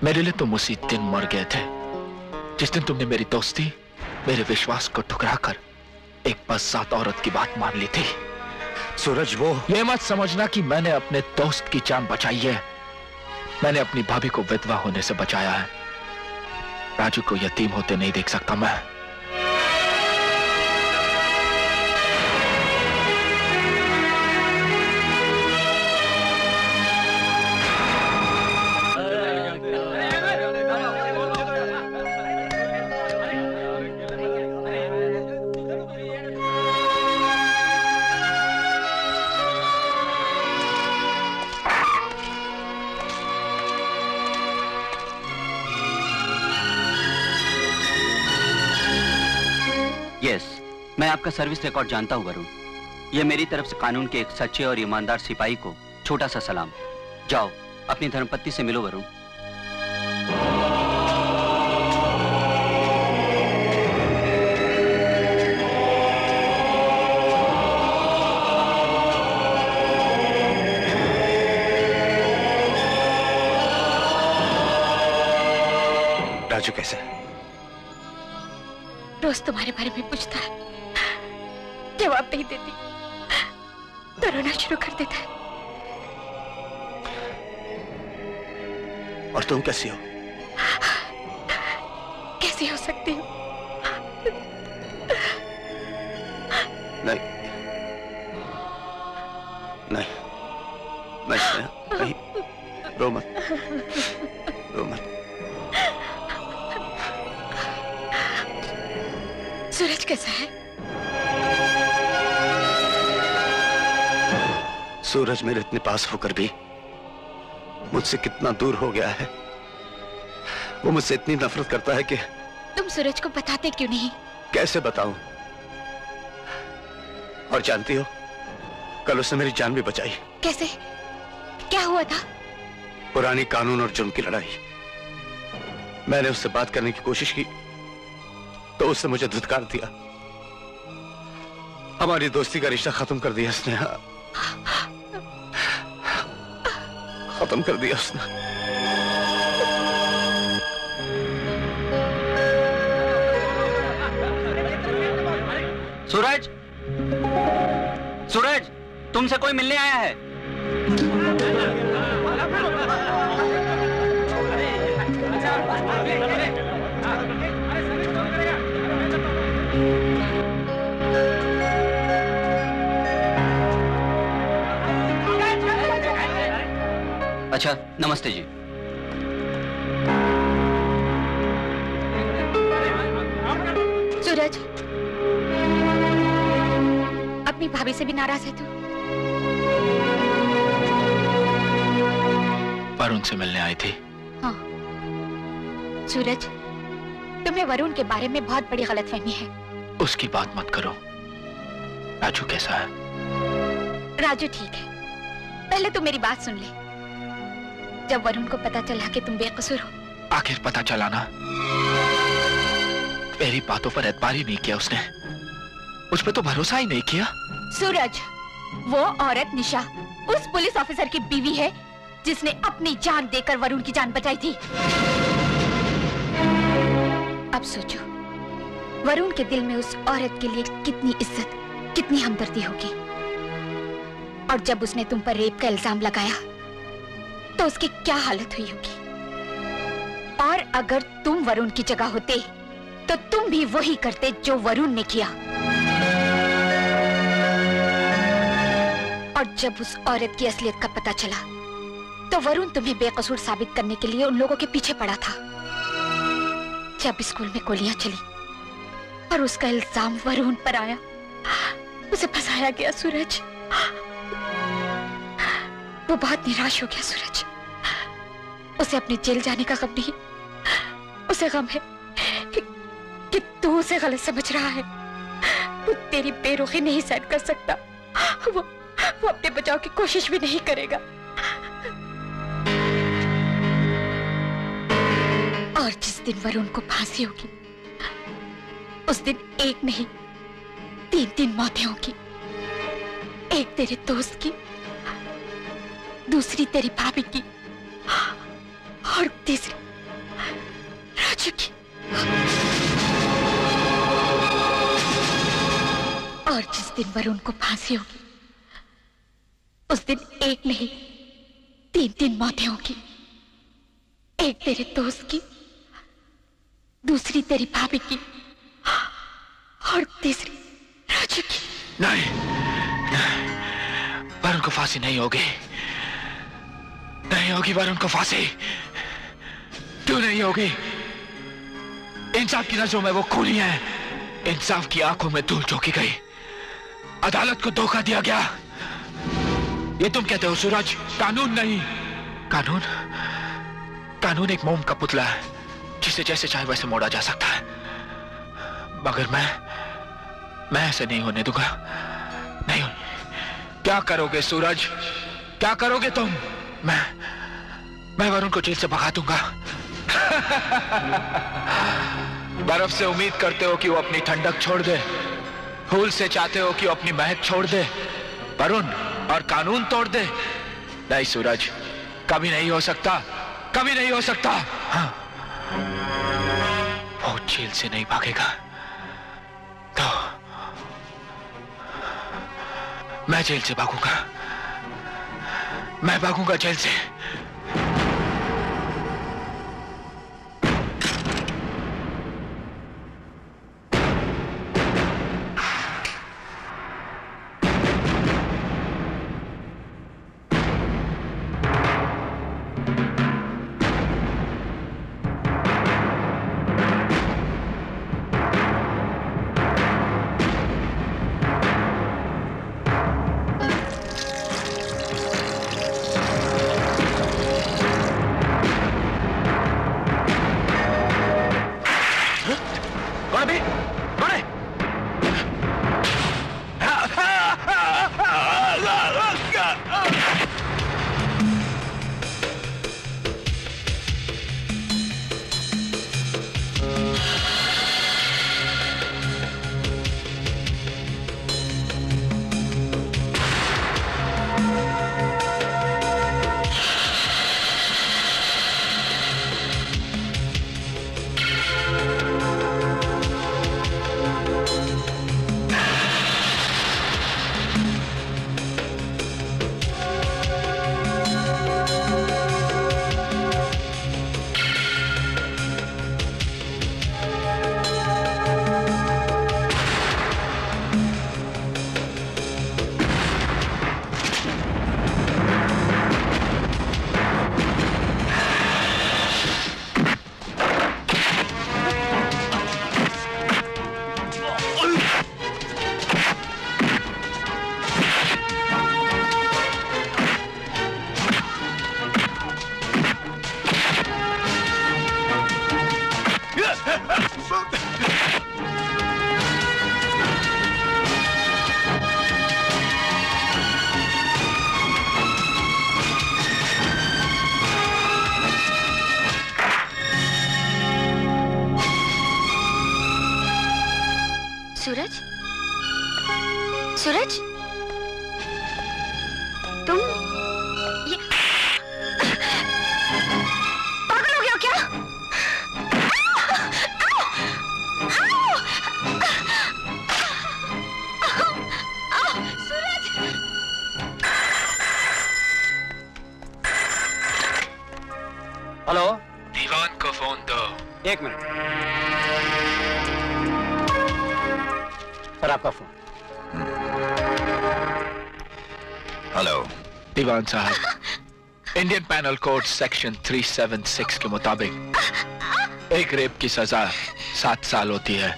मेरे लिए तुम उसी दिन मर गए थे जिस दिन तुमने मेरी दोस्ती, मेरे विश्वास को ठुकराकर एक बज़ात औरत की बात मान ली थी। सूरज, वो ये मत समझना कि मैंने अपने दोस्त की जान बचाई है। मैंने अपनी भाभी को विधवा होने से बचाया है। राजू को यतीम होते नहीं देख सकता मैं। मैं आपका सर्विस रिकॉर्ड जानता हूं वरुण। यह मेरी तरफ से कानून के एक सच्चे और ईमानदार सिपाही को छोटा सा सलाम। जाओ अपनी धर्मपत्नी से मिलो वरुण। राजू कैसे? रोज तुम्हारे बारे में पूछता है, जवाब नहीं देती तो रोना शुरू कर देता है। और तुम कैसी हो? कैसी हो सकती हूँ? नहीं नहीं नहीं, रो मत, रो मत। सूरज कैसा है? सूरज मेरे इतने पास होकर भी मुझसे कितना दूर हो गया है। वो मुझसे इतनी नफरत करता है कि तुम सूरज को बताते क्यों नहीं? कैसे बताऊं? और जानती हो, कल उसने मेरी जान भी बचाई। कैसे? क्या हुआ था? पुरानी कानून और जुर्म की लड़ाई। मैंने उससे बात करने की कोशिश की तो उसने मुझे धुतकार दिया। हमारी दोस्ती का रिश्ता खत्म कर दिया उसने। खत्म कर दिया उसने। सूरज, सूरज, तुमसे कोई मिलने आया है। अच्छा, नमस्ते जी। सूरज, अपनी भाभी से भी नाराज है तू? वरुण से मिलने आई थी। हाँ सूरज, तुम्हें वरुण के बारे में बहुत बड़ी गलतफहमी है। उसकी बात मत करो। राजू कैसा है? राजू ठीक है। पहले तो मेरी बात सुन ले। जब वरुण को पता चला कि तुम बेकसूर हो। आखिर पता चला ना। मेरी बातों पर एतबार ही नहीं किया उसने। मुझ पे तो भरोसा ही नहीं किया। सूरज, वो औरत निशा उस पुलिस ऑफिसर की बीवी है जिसने अपनी जान देकर वरुण की जान बचाई थी। अब सोचो, वरुण के दिल में उस औरत के लिए कितनी इज्जत, कितनी हमदर्दी होगी। और जब उसने तुम पर रेप का इल्जाम लगाया तो उसकी क्या हालत हुई होगी। और अगर तुम वरुण की जगह होते तो तुम भी वही करते जो वरुण ने किया। और जब उस औरत की असलियत का पता चला तो वरुण तुम्हें बेकसूर साबित करने के लिए उन लोगों के पीछे पड़ा था। जब स्कूल में गोलियां चली और उसका इल्जाम वरुण पर आया, उसे फंसाया गया। सूरज, वो बहुत निराश हो गया। सूरज, उसे अपने जेल जाने का गम नहीं, उसे गम है कि तू उसे गलत समझ रहा है। वो तेरी बेरुखी नहीं सहन कर सकता। वो अपने बचाव की कोशिश भी नहीं करेगा। और जिस दिन वरुण को फांसी होगी उस दिन एक नहीं 3 मौतें होगी। एक तेरे दोस्त की, दूसरी तेरी भाभी की और राजू की। और जिस दिन वरुण को फांसी होगी उस दिन एक नहीं 3 मौतें होगी। एक तेरे दोस्त की, दूसरी तेरी भाभी की और तीसरी राजू की। नहीं, वरुण को फांसी नहीं होगी, नहीं होगी वरुण को फांसी। क्यों नहीं होगी? इंसाफ की नजरों में वो खूनी है, इंसाफ की आंखों में धूल झोंकी गई, अदालत को धोखा दिया गया। ये तुम कहते हो सूरज, कानून नहीं। कानून, कानून एक मोम का पुतला है जिसे जैसे चाहे वैसे मोड़ा जा सकता है, मगर मैं ऐसे नहीं होने दूंगा। नहीं। क्या करोगे सूरज, क्या करोगे तुम? मैं वरुण को जेल से भगा दूंगा। बर्फ से उम्मीद करते हो कि वो अपनी ठंडक छोड़ दे, फूल से चाहते हो कि वो अपनी महक छोड़ दे, वरुण और कानून तोड़ दे। नहीं सूरज, कभी नहीं हो सकता, कभी नहीं हो सकता। हाँ। वो जेल से नहीं भागेगा तो मैं जेल से भागूंगा, मैं भागूंगा जेल से। सूरज, तुम ये पागल हो गया हो क्या? सूरज! हेलो, दीवान को फोन दो। 1 मिनट सर, आपका फोन। हेलो दीवान साहब, इंडियन पैनल कोड सेक्शन 376 के मुताबिक एक रेप की सजा 7 साल होती है।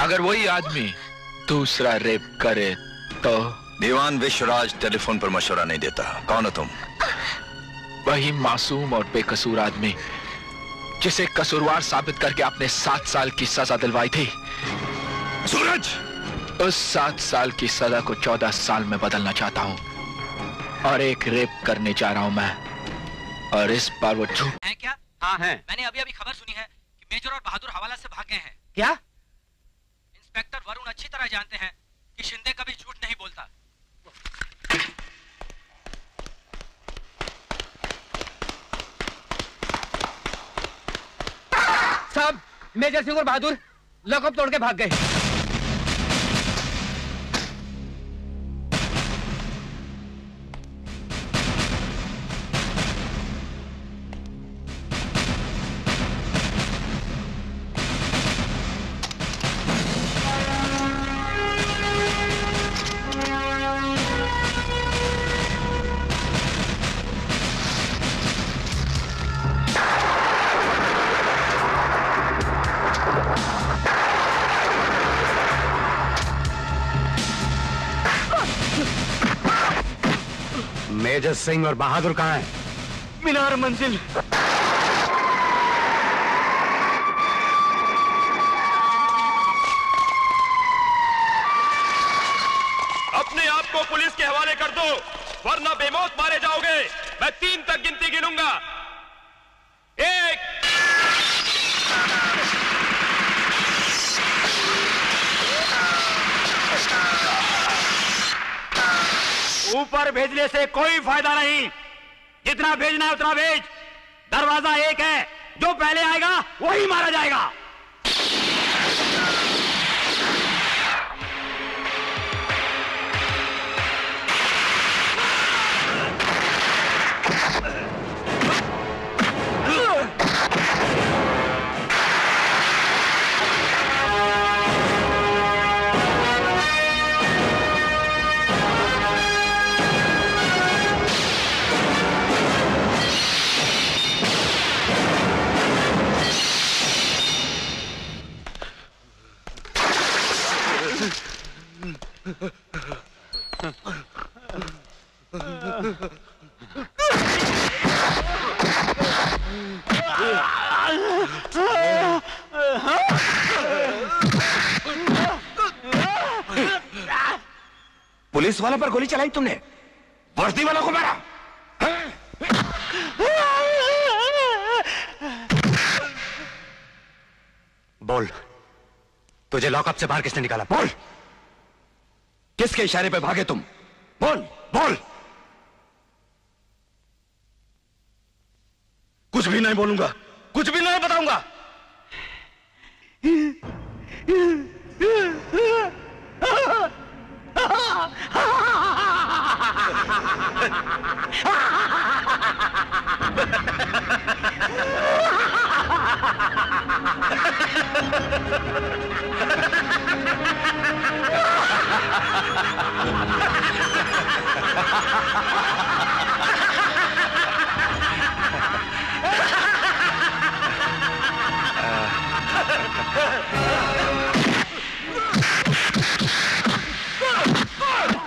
अगर वही आदमी दूसरा रेप करे तो? दीवान विश्वराज टेलीफोन पर मशवरा नहीं देता। कौन हो तुम? वही मासूम और बेकसूर आदमी जिसे कसूरवार साबित करके आपने 7 साल की सजा दिलवाई थी। सूरज! उस 7 साल की सजा को 14 साल में बदलना चाहता हूं और एक रेप करने जा रहा हूं मैं, और इस बार वो झूठ है क्या? हाँ है। मैंने अभी अभी खबर सुनी है कि मेजर और बहादुर हवाला से भाग गए हैं। क्या? इंस्पेक्टर वरुण अच्छी तरह जानते हैं कि शिंदे कभी झूठ नहीं बोलता। साहब, मेजर सिंह और बहादुर लॉकअप तोड़ के भाग गए। मेजर सिंह और बहादुर कहाँ हैं? मीनार मंजिल। अपने आप को पुलिस के हवाले कर दो, वरना बेमौत मारे जाओगे। मैं 3 तक गिनती गिनूंगा। 1। ऊपर भेजने से कोई फायदा नहीं। जितना भेजना है उतना भेज। दरवाजा एक है, जो पहले आएगा वही मारा जाएगा। पुलिस वालों पर गोली चलाई तुमने, वर्दी वालों को मारा। बोल, तुझे लॉकअप से बाहर किसने निकाला? बोल, किसके इशारे पे भागे तुम? बोल बोल। कुछ भी नहीं बोलूंगा, कुछ भी नहीं बताऊंगा।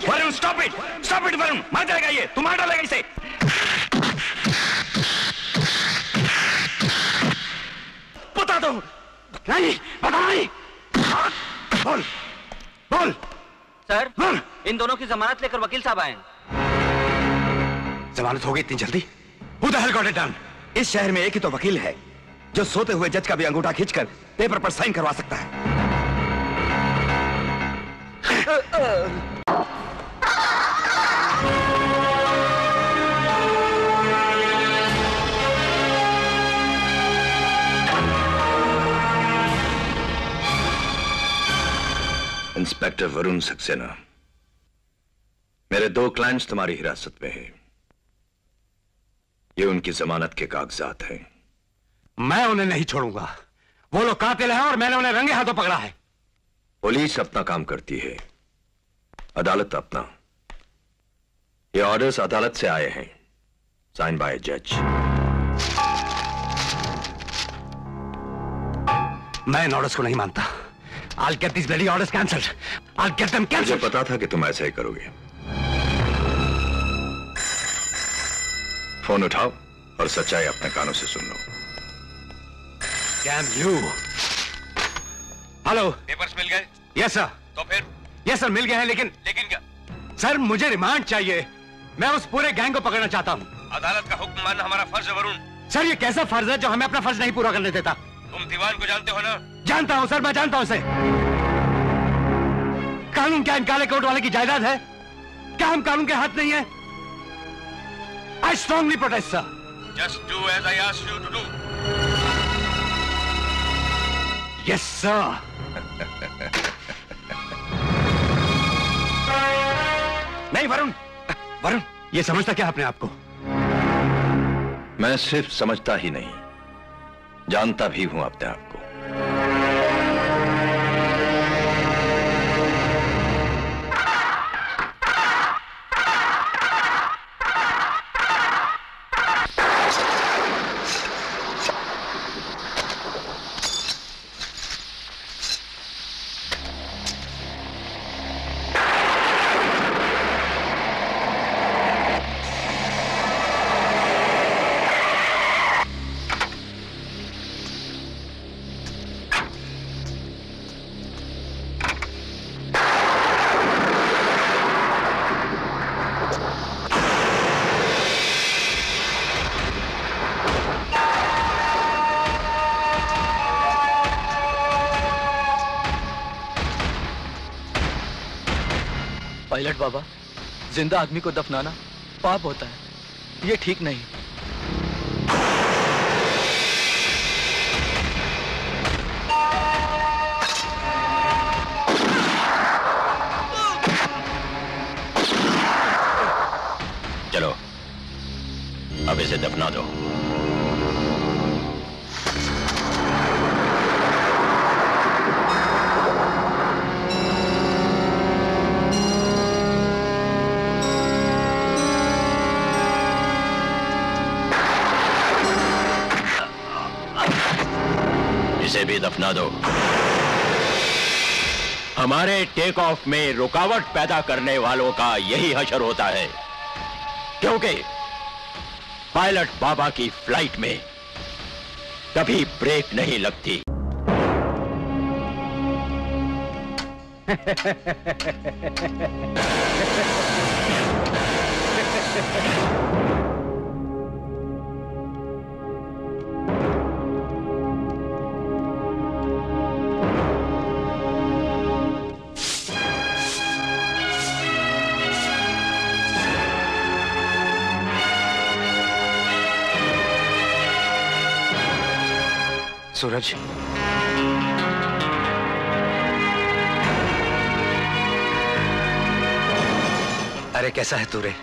वरुण, स्टॉप इट वरुण, मार जाएगा ये, तुम मार डालेगा इसे। बता दो। नहीं, बता नहीं। बोल बोल। सर, इन दोनों की जमानत लेकर वकील साहब आए। जमानत हो गई इतनी जल्दी? Who the hell got it done? इस शहर में एक ही तो वकील है जो सोते हुए जज का भी अंगूठा खींचकर पेपर पर साइन करवा सकता है। इंस्पेक्टर वरुण सक्सेना, मेरे 2 क्लाइंट्स तुम्हारी हिरासत में हैं। ये उनकी जमानत के कागजात हैं। मैं उन्हें नहीं छोड़ूंगा। वो लोग कातिल हैं और मैंने उन्हें रंगे हाथों पकड़ा है। पुलिस अपना काम करती है, अदालत अपना। ये ऑर्डर्स अदालत से आए हैं, साइन बाय जज। मैं इन ऑर्डर्स को नहीं मानता। I'll get these bloody orders cancelled. I'll get them मुझे cancelled. पता था कि तुम ऐसा ही करोगे। फोन उठाओ और सच्चाई अपने कानों से सुन लो। Damn you. हेलो। पेपर्स मिल गए? Yes sir. तो फिर? यस सर, मिल गए हैं, लेकिन क्या? सर मुझे रिमांड चाहिए। मैं उस पूरे गैंग को पकड़ना चाहता हूँ। अदालत का हुक्म मानना हमारा फर्ज है वरुण। सर ये कैसा फर्ज है जो हमें अपना फर्ज नहीं पूरा करने देता? तुम दीवान को जानते हो ना? जानता हूँ सर, मैं जानता हूँ उसे। कानून क्या इन काले कोट वाले की जायदाद है? क्या हम कानून के हाथ नहीं है? I strongly protest, sir. Just do as I ask you to do. Yes sir. नहीं वरुण, वरुण ये समझता क्या अपने आप को? मैं सिर्फ समझता ही नहीं, जानता भी हूं अपने आप को। पायलट बाबा, जिंदा आदमी को दफनाना पाप होता है, ये ठीक नहीं। चलो अब इसे दफना दो। इसे भी दफना दो। हमारे टेक ऑफ में रुकावट पैदा करने वालों का यही हशर होता है, क्योंकि पायलट बाबा की फ्लाइट में कभी ब्रेक नहीं लगती। सूरज, अरे कैसा है तू रे?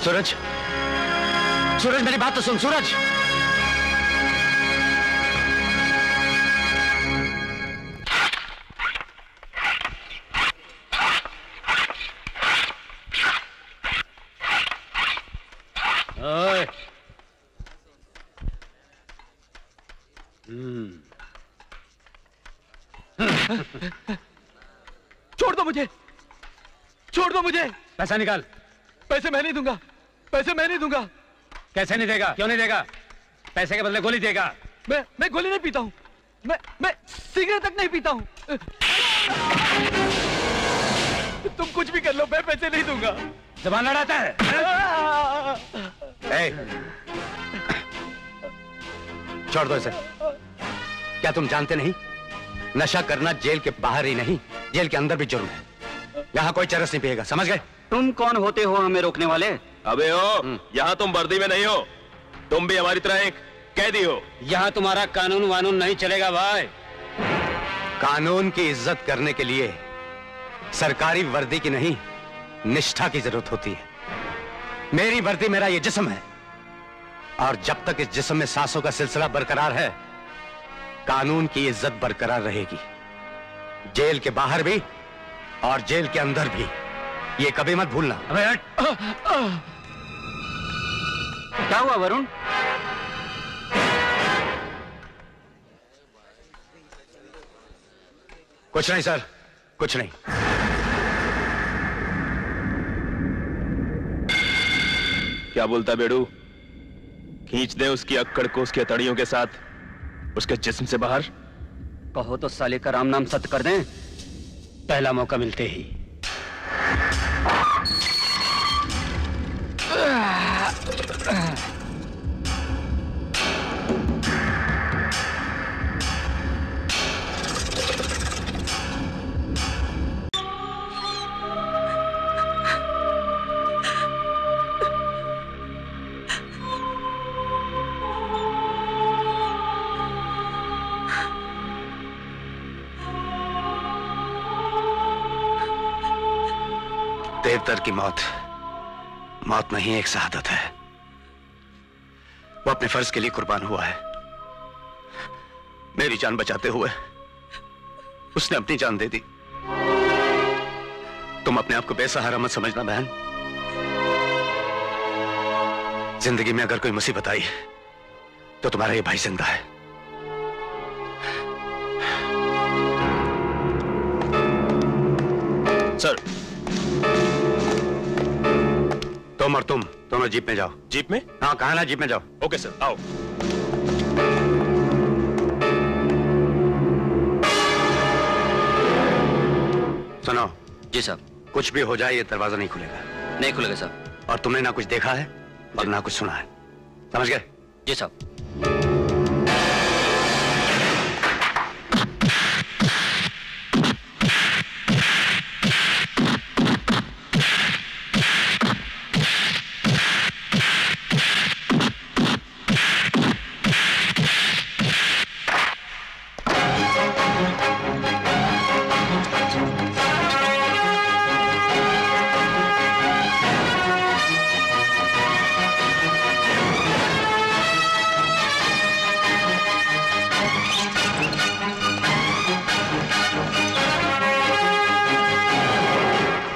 सूरज, सूरज मेरी बात तो सुन सूरज। छोड़ दो मुझे, छोड़ दो मुझे। पैसा निकाल। पैसे मैं नहीं दूंगा, पैसे मैं नहीं दूंगा। कैसे नहीं देगा? क्यों नहीं देगा? पैसे के बदले गोली देगा। मैं गोली नहीं पीता हूँ, मैं सिगरेट तक नहीं पीता हूँ। तुम कुछ भी कर लो, मैं पैसे नहीं दूंगा। जबान लड़ाता है। छोड़ दो इसे। क्या तुम जानते नहीं, नशा करना जेल के बाहर ही नहीं, जेल के अंदर भी जुर्म है। यहाँ कोई चरस नहीं पिएगा, समझ गए? तुम कौन होते हो हमें रोकने वाले? अबे हो, यहाँ तुम वर्दी में नहीं हो, तुम भी हमारी तरह एक कैदी हो। यहाँ तुम्हारा कानून वानून नहीं चलेगा भाई। कानून की इज्जत करने के लिए सरकारी वर्दी की नहीं, निष्ठा की जरूरत होती है। मेरी वर्दी मेरा ये जिस्म है, और जब तक इस जिस्म में सांसों का सिलसिला बरकरार है, कानून की इज्जत बरकरार रहेगी, जेल के बाहर भी और जेल के अंदर भी। ये कभी मत भूलना। अबे हट। क्या हुआ वरुण? कुछ नहीं सर, कुछ नहीं। क्या बोलता बेड़ू? खींच दे उसकी अक्कड़ को उसके तड़ियों के साथ उसके जिस्म से बाहर। कहो तो साले का राम नाम सत्य कर दें। पहला मौका मिलते ही। देवदर की मौत मौत नहीं, एक शहादत है। वो अपने फर्ज के लिए कुर्बान हुआ है। मेरी जान बचाते हुए उसने अपनी जान दे दी। तुम अपने आप को बेसहारा मत समझना बहन। जिंदगी में अगर कोई मुसीबत आई तो तुम्हारा ये भाई जिंदा है। सर, तुम और तुम दोनों जीप में जाओ। जीप में? हाँ, कहा ना, जीप में जाओ। ओके सर, आओ। सुनो। जी साहब। कुछ भी हो जाए ये दरवाजा नहीं खुलेगा। नहीं खुलेगा साहब। और तुमने ना कुछ देखा है और ना कुछ सुना है, समझ गए? जी साहब।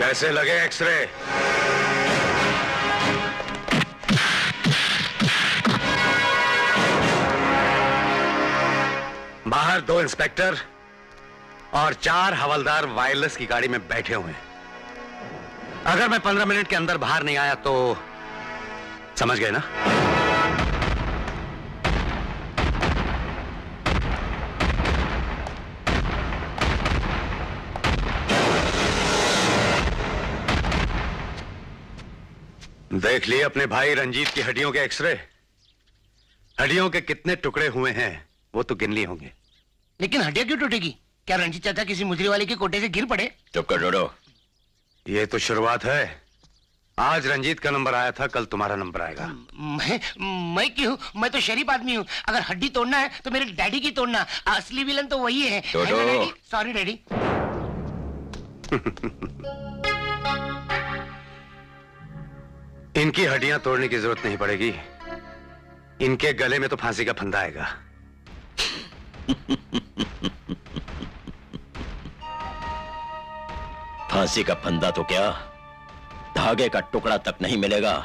कैसे लगे एक्सरे? बाहर 2 इंस्पेक्टर और 4 हवलदार वायरलेस की गाड़ी में बैठे हुए हैं। अगर मैं 15 मिनट के अंदर बाहर नहीं आया तो समझ गए ना? देख लिए अपने भाई रंजीत की हड्डियों के एक्सरे? हड्डियों के कितने टुकड़े हुए हैं वो तो गिन लिए होंगे। लेकिन हड्डियां क्यों टूटेगी? क्या रंजीत चाचा किसी मुजरी वाले के कोटे से गिर पड़े? चुप कर डोडो। ये तो शुरुआत है। आज रंजीत का नंबर आया था, कल तुम्हारा नंबर आएगा। मैं क्यों? मैं तो शरीफ आदमी हूँ। अगर हड्डी तोड़ना है तो मेरे डैडी की तोड़ना। असली विलन तो वही है। Sorry daddy. इनकी हड्डियां तोड़ने की जरूरत नहीं पड़ेगी। इनके गले में तो फांसी का फंदा आएगा। फांसी का फंदा तो क्या, धागे का टुकड़ा तक नहीं मिलेगा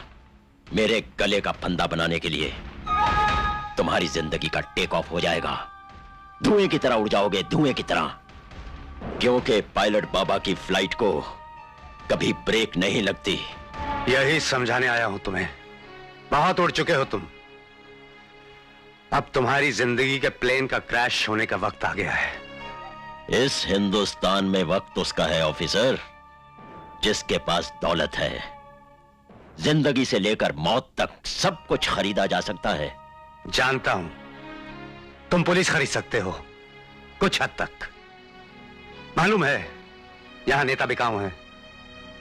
मेरे गले का फंदा बनाने के लिए। तुम्हारी जिंदगी का टेक ऑफ हो जाएगा। धुएं की तरह उड़ जाओगे, धुएं की तरह। क्योंकि पायलट बाबा की फ्लाइट को कभी ब्रेक नहीं लगती। यही समझाने आया हूं तुम्हें। बहुत उड़ चुके हो तुम। अब तुम्हारी जिंदगी के प्लेन का क्रैश होने का वक्त आ गया है। इस हिंदुस्तान में वक्त उसका है ऑफिसर जिसके पास दौलत है। जिंदगी से लेकर मौत तक सब कुछ खरीदा जा सकता है। जानता हूं तुम पुलिस खरीद सकते हो कुछ हद तक। मालूम है यहां नेता बिकाऊ हैं,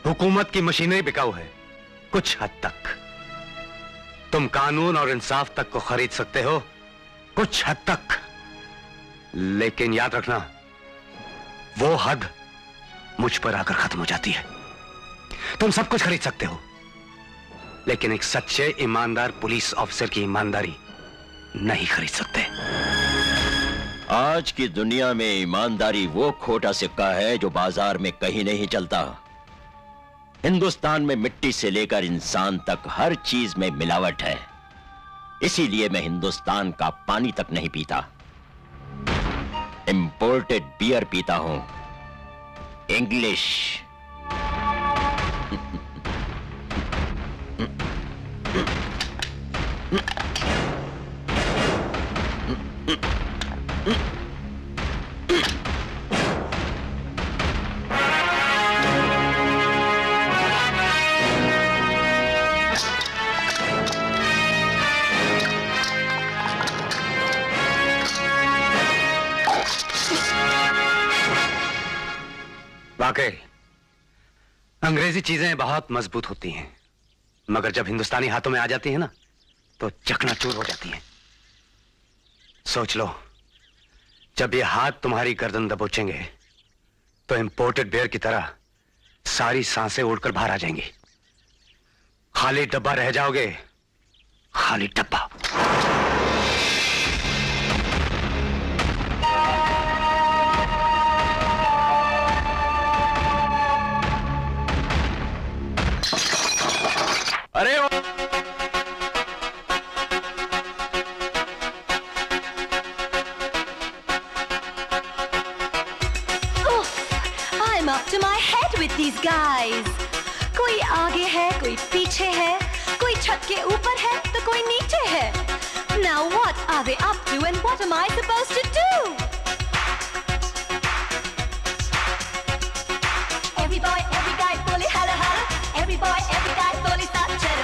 हुकूमत की मशीनरी बिकाऊ है कुछ हद तक। तुम कानून और इंसाफ तक को खरीद सकते हो कुछ हद तक। लेकिन याद रखना वो हद मुझ पर आकर खत्म हो जाती है। तुम सब कुछ खरीद सकते हो लेकिन एक सच्चे ईमानदार पुलिस ऑफिसर की ईमानदारी नहीं खरीद सकते। आज की दुनिया में ईमानदारी वो खोटा सिक्का है जो बाजार में कहीं नहीं चलता। हिंदुस्तान में मिट्टी से लेकर इंसान तक हर चीज में मिलावट है। इसीलिए मैं हिंदुस्तान का पानी तक नहीं पीता, इंपोर्टेड बियर पीता हूं, इंग्लिश। वाकई अंग्रेजी चीजें बहुत मजबूत होती हैं मगर जब हिंदुस्तानी हाथों में आ जाती हैं ना तो चकनाचूर हो जाती हैं। सोच लो जब ये हाथ तुम्हारी गर्दन दबोचेंगे तो इंपोर्टेड बियर की तरह सारी सांसें उड़कर बाहर आ जाएंगी। खाली डब्बा रह जाओगे, खाली डब्बा। अरे I'm up to my head with these guys. कोई आगे है, कोई पीछे है, कोई छत के ऊपर है तो कोई नीचे है. Now what are they up to and what am I supposed to do?